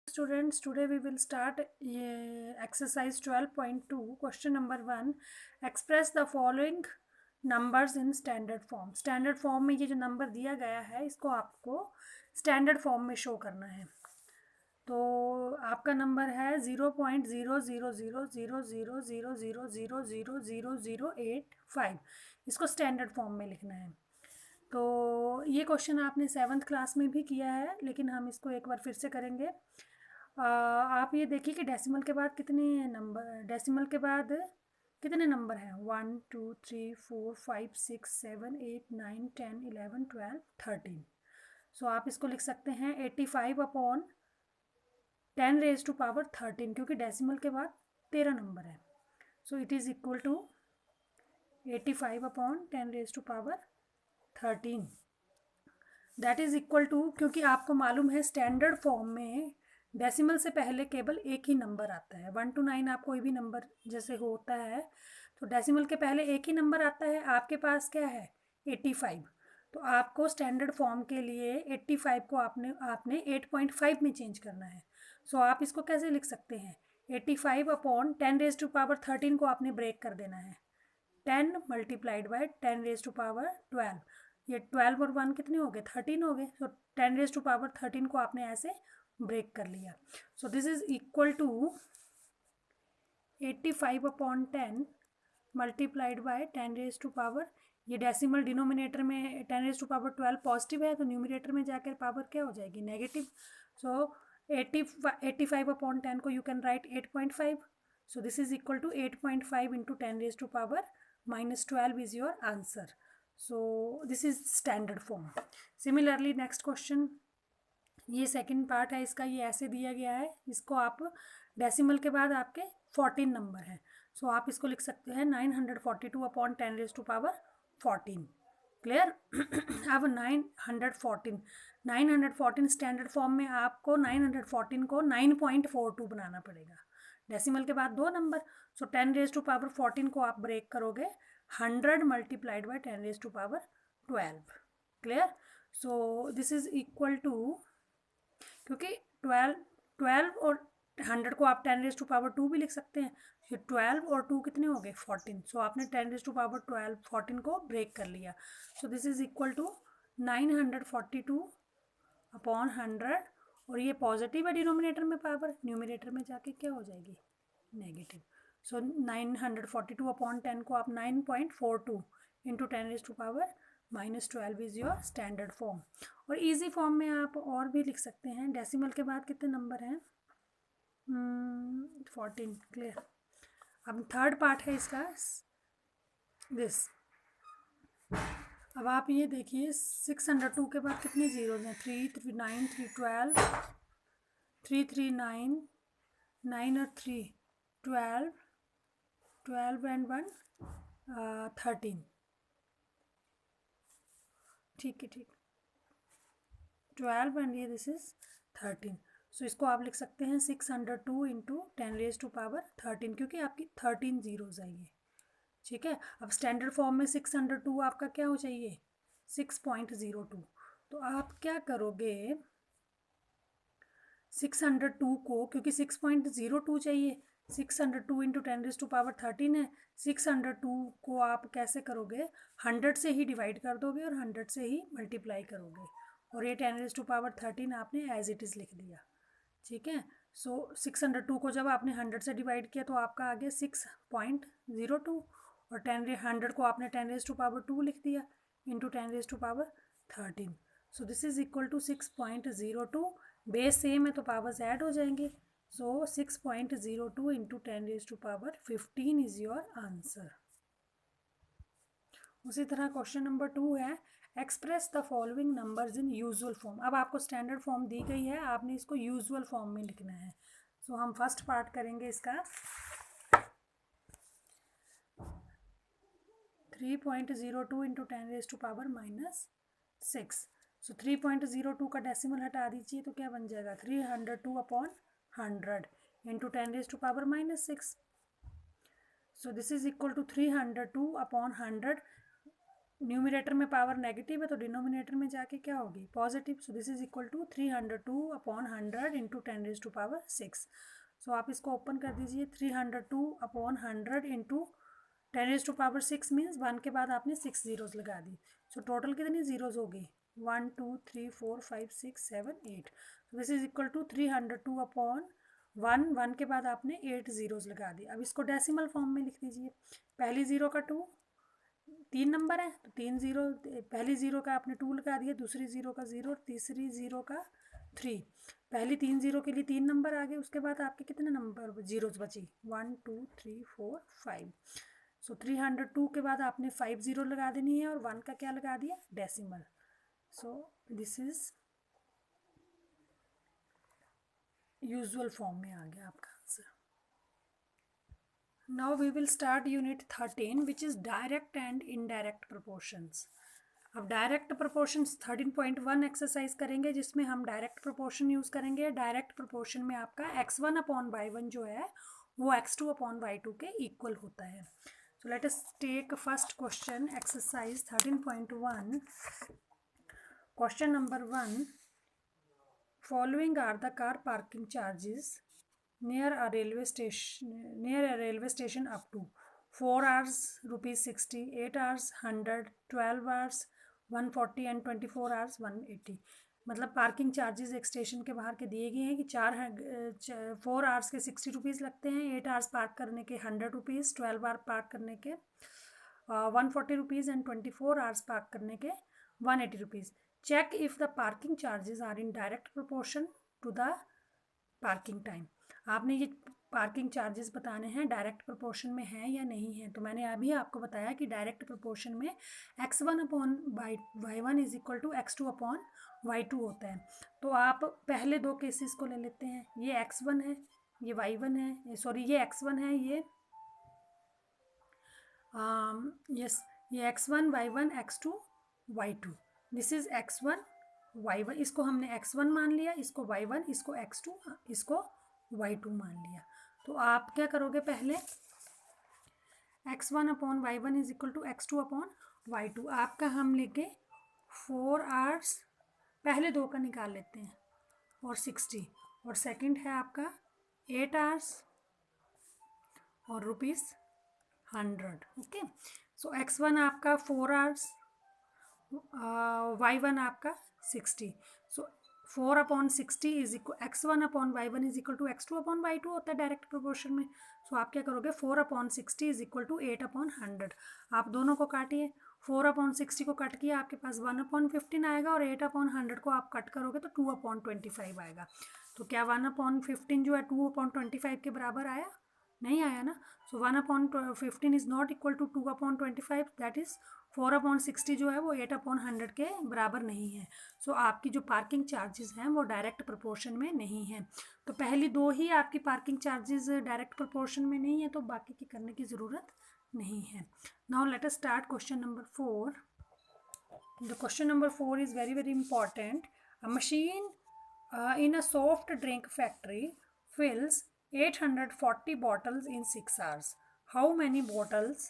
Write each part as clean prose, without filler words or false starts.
Students, today we will start exercise 12.2. Question number 1. Express the following numbers in standard form. Standard form में ये जो number दिया गया है इसको आपको स्टैंडर्ड फॉर्म में शो करना है। तो आपका नंबर है 0.000000000085। इसको स्टैंडर्ड फॉर्म में लिखना है। तो ये क्वेश्चन आपने 7th क्लास में भी किया है, लेकिन हम इसको एक बार फिर से करेंगे। आप ये देखिए कि डेसिमल के बाद कितने नंबर हैं। 1 2 3 4 5 6 7 8 9 10 11 12 13। सो आप इसको लिख सकते हैं 85 अपॉन 10⁻13, क्योंकि डेसिमल के बाद 13 नंबर है। So it is equal to 85 upon 10⁻13। That is equal to, क्योंकि आपको मालूम है स्टैंडर्ड फॉर्म में डेसिमल से पहले केवल एक ही नंबर आता है। 1 to 9 आप कोई भी नंबर जैसे होता है तो डेसिमल के पहले एक ही नंबर आता है। आपके पास क्या है 85, तो आपको स्टैंडर्ड फॉर्म के लिए 85 को आपने 8.5 में चेंज करना है। सो आप इसको कैसे लिख सकते हैं 85 अपॉन 10⁻13 को आपने ब्रेक कर देना है। 10 मल्टीप्लाइड बाय 10⁻12। ये 12 और 1 कितने हो गए 13 हो गए। सो 10⁻13 को आपने ऐसे ब्रेक कर लिया। So this is equal to 85 upon 10 multiplied by 10⁻, ये डेसिमल डिनोमिनेटर में 10⁻12 पॉजिटिव है, तो न्यूमिनेटर में जाकर पावर क्या हो जाएगी नेगेटिव। सो 85 अपॉन 10 को you can write 8.5। So this is equal to 8.5 into 10⁻12 is your answer. So this is standard form. Similarly next question, ये सेकंड पार्ट है इसका, ये ऐसे दिया गया है। इसको आप डेसिमल के बाद आपके 14 नंबर हैं। सो आप इसको लिख सकते हैं 942 अपॉन 10⁻14। क्लियर। अब 914 स्टैंडर्ड फॉर्म में आपको 914 को 9.42 बनाना पड़ेगा। डेसिमल के बाद 2 नंबर। सो 10⁻14 को आप ब्रेक करोगे 100 multiplied by 10⁻12। Clear. So this is equal to, क्योंकि 12 और 100 को आप 10⁻2 भी लिख सकते हैं। ये 12 और 2 कितने हो गए 14। सो आपने 10⁻12 14 को ब्रेक कर लिया। So this is equal to 942 upon 100, और ये पॉजिटिव है डिनोमिनेटर में पावर, न्यूमिनेटर में जाके क्या हो जाएगी नेगेटिव। सो 942 अपॉन 10 को आप 9.42 into 10⁻12 is your standard form. और इजी फॉर्म में आप और भी लिख सकते हैं। डेसिमल के बाद कितने नंबर हैं 14। क्लियर। अब थर्ड पार्ट है इसका दिस। अब आप ये देखिए 602 के बाद कितने जीरोज हैं 339 312 339 9 और 3 12 12 एंड 1 13। ठीक है, ठीक 12 एंड ये दिस इज 13। सो इसको आप लिख सकते हैं 602 इंटू 10⁻13, क्योंकि आपकी 13 जीरोज है ये। ठीक है। अब स्टैंडर्ड फॉर्म में 602 आपका क्या हो चाहिए 6.02। तो आप क्या करोगे 602 को, क्योंकि 6.02 चाहिए, 602 इंटू 10⁻13 है। 602 को आप कैसे करोगे 100 से ही डिवाइड कर दोगे और 100 से ही मल्टीप्लाई करोगे, और ये 10⁻13 आपने एज इट इज़ लिख दिया। ठीक है। सो 602 को जब आपने 100 से डिवाइड किया तो आपका आ गया 6.02, और 100 को आपने 10⁻2 लिख दिया into 10⁻13। So this is equal to 6.02। Base same है तो पावर्स ऐड हो जाएंगे। So 6.02 into 10⁻15 is your answer. उसी तरह क्वेश्चन नंबर 2 है express the following numbers in usual form. अब आपको स्टैंडर्ड फॉर्म दी गई है, आपने इसको यूजुअल फॉर्म में लिखना है। सो हम फर्स्ट पार्ट करेंगे इसका 3.02 इंटू 10⁻⁻6। सो 3.02 का डेसिमल हटा दीजिए तो क्या बन जाएगा 302 upon 100 into 10⁻⁻6। So this is equal to 302 upon 100 numerator में पावर नेगेटिव है तो डिनोमिनेटर में जाके क्या होगी positive. So this is equal to 302 upon 100 into 10⁻6. So आप इसको ओपन कर दीजिए. 302 अपॉन 100 इंटू 10⁻6 मीन्स 1 के बाद आपने 6 जीरोज लगा दी. सो टोटल कितनी जीरोज होगी 1 2 3 4 5 6 7 8. This is equal to 302 upon 1 के बाद आपने 8 जीरोज लगा दी. अब इसको डेसिमल फॉर्म में लिख दीजिए. पहली जीरो का 2, 3 नंबर है तो 3 जीरो, पहली जीरो का आपने 2 लगा दिया, दूसरी जीरो का 0, तीसरी जीरो का 3. पहली 3 जीरो के लिए 3 नंबर आ गए. उसके बाद आपके कितने नंबर जीरोज बची 1 2 3 4 5. सो 302 के बाद आपने 5 जीरो लगा देनी है और 1 का क्या लगा दिया decimal. So this is usual form में आ गया आपका answer. Now we will start unit 13 which is direct and indirect proportions. अब डायरेक्ट प्रोपोर्शंस 13.1 एक्सरसाइज करेंगे जिसमें हम डायरेक्ट प्रोपोर्शन यूज़ करेंगे. डायरेक्ट प्रोपोर्शन में आपका x1 अपॉन y1 जो है वो x2 अपॉन y2 के इक्वल होता है. So let us take first question exercise 13.1. Question number 1. Following are the car parking charges near a railway station up to 4 hours rupees 60, 8 hours 100, 12 hours 140 and 24 hours 180. मतलब parking charges एक station के बाहर के दिए गए हैं कि 4 आवर्स के 60 रुपीज़ लगते हैं, 8 आवर्स पार्क करने के 100 रुपीज़, 12 आवर पार्क करने के 140 रुपीज़ एंड 24 आवर्स पार्क करने के 180 rupees. Check if the parking charges are in direct proportion to the parking time. आपने ये पार्किंग चार्जेस बताने हैं डायरेक्ट प्रोपोर्शन में हैं या नहीं है. तो मैंने अभी आपको बताया कि डायरेक्ट प्रोपोर्शन में x1 upon y1 is equal to x2 upon y2 होता है. तो आप पहले दो केसेस को ले लेते हैं. ये x1 है, ये y1 है, सॉरी ये x1 है, ये x1 y1 x2 y2. This is x1 y1. इसको हमने x1 मान लिया, इसको y1, इसको x2, इसको y2 मान लिया. तो आप क्या करोगे पहले x1 upon y1 is equal to x2 upon y2. आपका हम लेके 4 आवर्स पहले दो का निकाल लेते हैं और 60, और सेकंड है आपका 8 आवर्स और रुपीज़ 100. ओके. सो x1 आपका 4 आवर्स, y1 आपका 60. So 4 upon 60 is equal x1 upon y1 is equal to x2 upon y2 होता है डायरेक्ट प्रोपोर्शन में. सो आप क्या करोगे 4 upon 60 is equal to 8 upon 100. आप दोनों को काटिए. 4 अपॉन 60 को कट किया आपके पास 1 अपॉन 15 आएगा और 8 अपॉन 100 को आप कट करोगे तो 2 अपॉन 25 आएगा. तो क्या 1 अपॉन 15 जो है 2 अपॉन 25 के बराबर आया? नहीं आया ना. So 1 upon 15 is not equal to 2 upon 25. That is 4 upon 60 जो है वो 8 अपॉन 100 के बराबर नहीं है. सो आपकी जो पार्किंग चार्जेस हैं वो डायरेक्ट प्रोपोर्शन में नहीं है. तो पहली दो ही आपकी पार्किंग चार्जेस डायरेक्ट प्रोपोर्शन में नहीं है तो बाकी की करने की ज़रूरत नहीं है. Now let us start question number 4. The question number 4 is very very important. A machine in a soft drink factory fills 840 bottles in 6 hours. How many bottles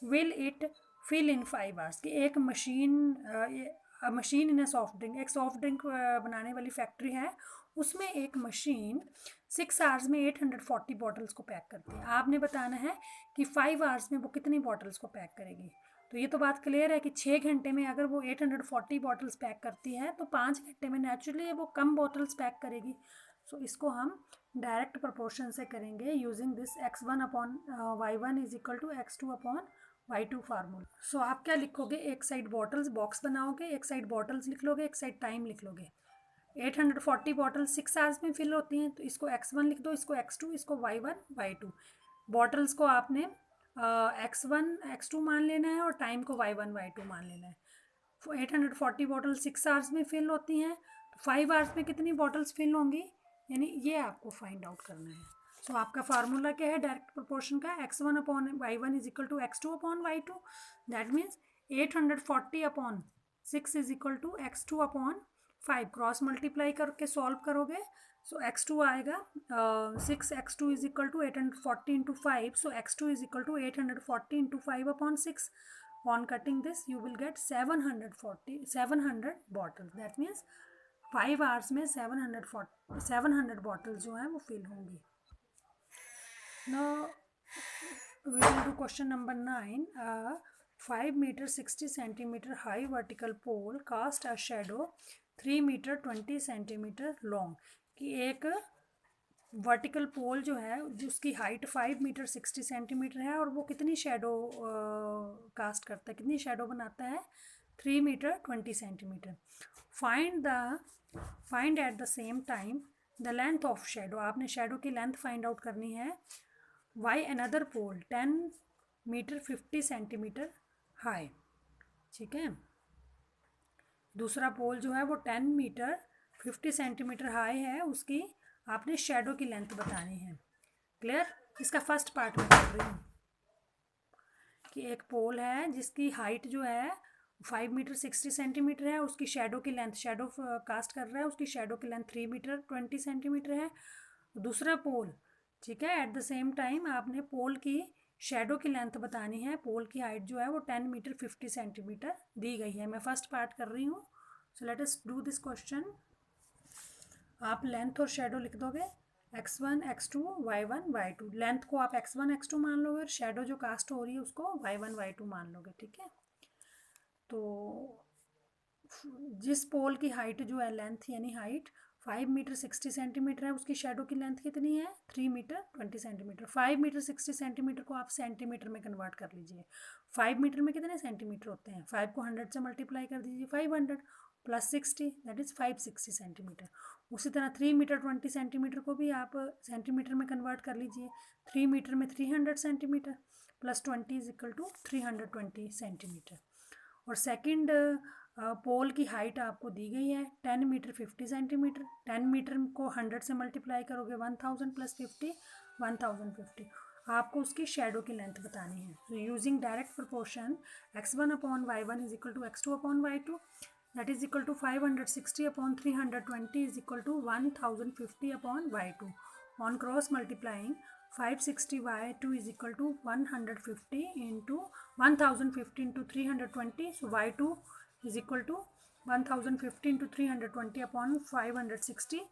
will it fill in 5 hours? कि एक machine in a soft drink, एक soft drink बनाने वाली factory है, उसमें एक machine 6 hours में 840 bottles को पैक करती है. आपने बताना है कि 5 आवर्स में वो कितनी बॉटल्स को पैक करेगी. तो ये तो बात क्लियर है कि 6 घंटे में अगर वो 840 बॉटल्स पैक करती है तो 5 घंटे में नेचुरली वो कम बॉटल्स पैक करेगी. सो इसको हम डायरेक्ट प्रोपोर्शन से करेंगे using this x1 upon y1 is equal to x2 upon y2 formula. So आप क्या लिखोगे, एक साइड बॉटल्स बॉक्स बनाओगे, एक साइड बॉटल्स लिख लोगे, एक साइड टाइम लिख लोगे. 840 बॉटल्स 6 आवर्स में फिल होती हैं तो इसको x1 लिख दो, इसको x2, इसको y1 y2. बॉटल्स को आपने x1 x2 मान लेना है और टाइम को y1 y2 मान लेना है. 840 बॉटल 6 आवर्स में फिल होती हैं तो 5 आवर्स में कितनी बॉटल्स फिल होंगी, यानी ये आपको फाइंड आउट करना है. सो आपका फार्मूला क्या है डायरेक्ट प्रोपोर्शन का, x1 upon y1 is equal to x2 upon y2. That means 840 upon 6 is equal to x2 upon 5. Cross multiply करके सॉल्व करोगे. सो x2 आएगा 6 x2 is equal to 840 into 5. So x2 is equal to 840 into 5 upon 6. On cutting this you will get 700 bottles. That means 5 hours में 700 bottles जो है वो fill होंगी. Now we will do question number 9. 5 meter 60 centimeter high vertical pole cast a shadow 3 meter 20 centimeter long. कि एक vertical पोल जो है जिसकी हाइट 5 मीटर 60 सेंटीमीटर है और वो कितनी शेडो कास्ट करता है, कितनी शेडो बनाता है, 3 metre 20 centimetre. Find at the same time the length of shadow. आपने शेडो की लेंथ फाइंड आउट करनी है. By another pole 10 metre 50 centimetre high. ठीक है, दूसरा पोल जो है वो 10 मीटर 50 सेंटीमीटर हाई है, उसकी आपने शेडो की लेंथ बतानी है. क्लियर. इसका फर्स्ट पार्ट में कर रही हूँ कि एक पोल है जिसकी हाइट जो है 5 मीटर 60 सेंटीमीटर है, उसकी शेडो की लेंथ, शेडो कास्ट कर रहा है, उसकी शेडो की लेंथ 3 मीटर 20 सेंटीमीटर है. दूसरा पोल, ठीक है, एट द सेम टाइम आपने पोल की शेडो की लेंथ बतानी है. पोल की हाइट जो है वो 10 मीटर 50 सेंटीमीटर दी गई है. मैं फर्स्ट पार्ट कर रही हूँ. सो let us do this question. आप लेंथ और शेडो लिख दोगे x1 x2 y1 y2. Length को आप x1 x2 मान लोगे और शेडो जो कास्ट हो रही है उसको y1 y2 मान लोगे. ठीक है, तो जिस पोल की हाइट जो है, लेंथ यानी हाइट 5 मीटर 60 सेंटीमीटर है, उसकी शेडो की लेंथ कितनी है, 3 मीटर 20 सेंटीमीटर. 5 मीटर 60 सेंटीमीटर को आप सेंटीमीटर में कन्वर्ट कर लीजिए. 5 मीटर में कितने सेंटीमीटर होते हैं, 5 को 100 से मल्टीप्लाई कर दीजिए, 500 प्लस 60 दैट इज़ 560 सेंटीमीटर. उसी तरह 3 मीटर 20 सेंटीमीटर को भी आप सेंटीमीटर में कन्वर्ट कर लीजिए. 3 मीटर में 300 centimetre plus 20 is equal to 320 centimetre. और सेकंड पोल की हाइट आपको दी गई है 10 मीटर 50 सेंटीमीटर. 10 मीटर को 100 से मल्टीप्लाई करोगे 1000 प्लस 50 1050. आपको उसकी शेडो की लेंथ बतानी है. तो using direct proportion x1 upon y1 is equal to x2 upon y2 that is equal to 560 upon 320 is equal to 1050 upon y2. On cross multiplying 560 y2 is equal to 150 into 1050 into 320, so y2 is equal to 1050 into 320 upon 560.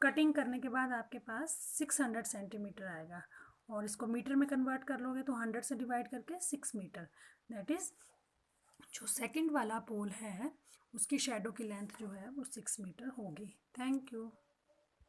Cutting करने के बाद आपके पास 600 centimetre आएगा और इसको metre में convert कर लोगे तो 100 से डिवाइड करके 6 मीटर. दैट इज़ जो सेकंड वाला पोल है उसकी शेडो की लेंथ जो है वो 6 मीटर होगी. Thank you.